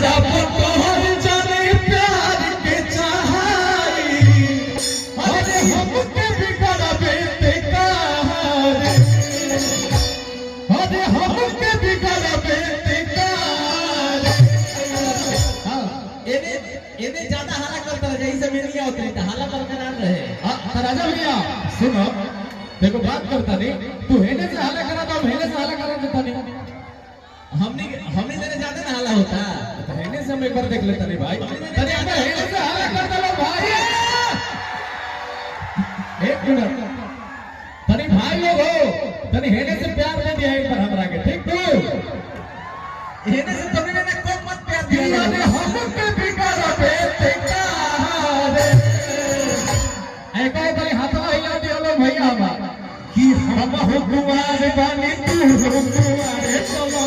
रब तोहर जाने प्यार के चाहाई अरे हमके बिगड़बे ते कार अरे हमके बिगड़बे ते कार। हां एने ज्यादा हाला करता रहे जैसे में नहीं होती तो हाला बरकरार रहे। राजा भैया सुनो देखो बात करता नहीं तू हेने से हाला करा तो हम हेने से हाला करा देता नहीं हमने तेरे ज्यादा ना हाला होता हेने से हम एक बार देख लेता नहीं भाई तने अगर हेने से हाला करता लो भाई एक मिनट तने भाई लोग हो तने हेने से प्यार दे दिया एक बार हमरा के ठीक तू हेने से तुमने ना को मत प्यार दिया अरे हमके बिगड़बे ते कार एक बार हाथवा हिला दियो लो भैया हमारा कि हम हो कुमार बानी तू हो कुमार चलो